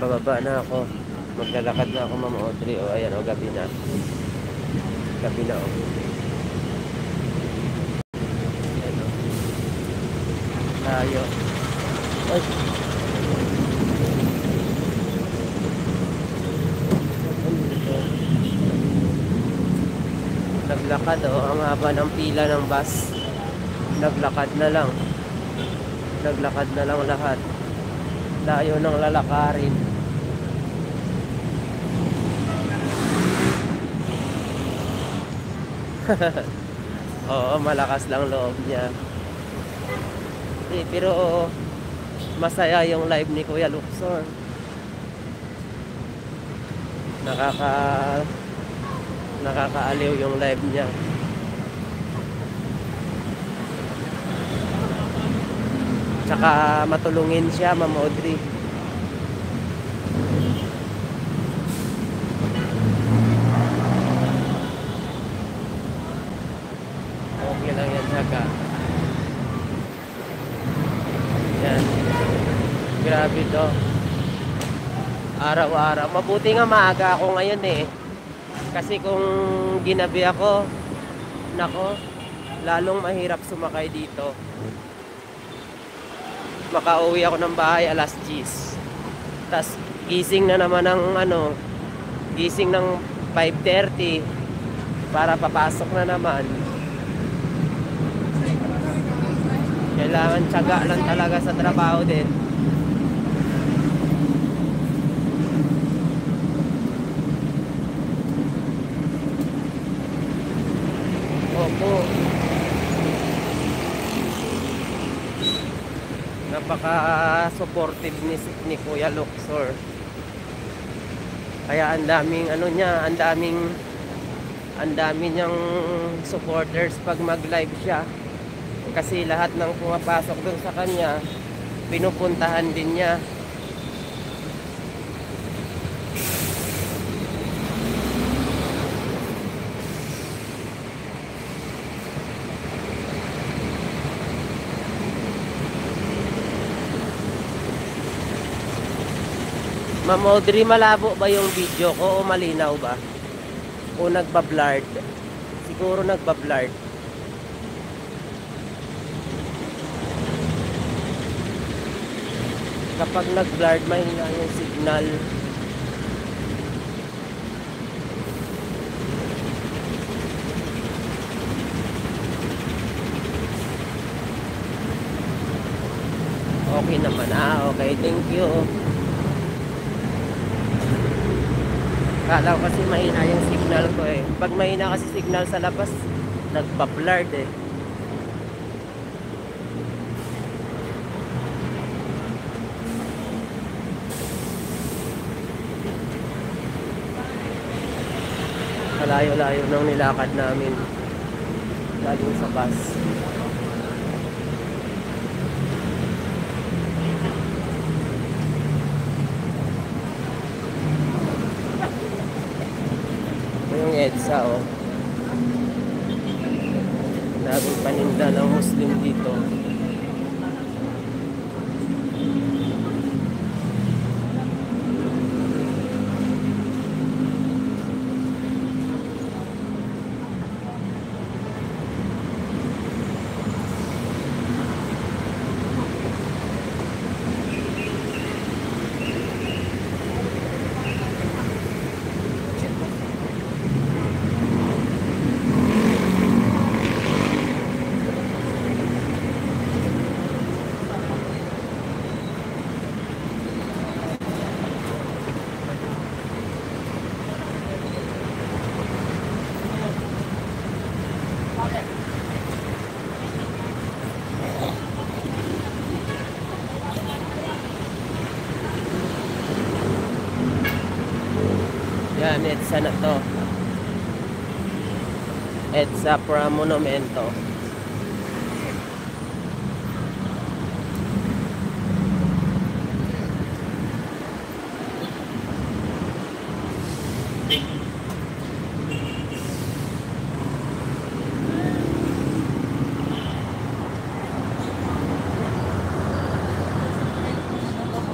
Bababa na ako. Maglalakad na ako, Ma'am Audrey. O, ayan, o, gabi na. Gabi na, o. Ayan, o. Tayo. Ay. Naglakad, o. Ang haba ng pila ng bus. Naglakad na lang. Naglakad na lang lahat. Layo ng lalakarin. Oo, malakas lang loob niya. Pero masaya yung live ni Kuya Luxor. Nakakaaliw yung live niya. Tsaka matulungin siya, Ma'am Audrey. Okay lang yan, tsaka. Yan. Grabe to. Araw-araw. Mabuti nga maaga ako ngayon eh. Kasi kung ginabi ako, nako, lalong mahirap sumakay dito. Makauwi ako ng bahay alas 10. Tas gising na naman ng gising ng 5:30 para papasok na naman. Kailangan tiyaga lang talaga sa trabaho din. Opo. Napaka-supportive ni Kuya Luxor. Kaya ang daming niya, ang dami niyang supporters pag mag-live siya. Kasi lahat ng pumapasok dun sa kanya, pinupuntahan din niya. Ma'am Audrey, malabo ba yung video ko o malinaw ba? O nagba-blurred? Siguro nagba-blurred. Kapag nag-blurred, mahina yung signal. Okay naman. Okay. Thank you. Kala ko kasi mahina yung signal ko eh. Pag mahina kasi signal sa labas, nagpa-blurred eh. Malayo-layo nang nilakad namin. Galing sa bus. Yung EDSA oh. Daming paninda ng Muslim dito. Yan, EDSA na to. EDSA Pra Monumento.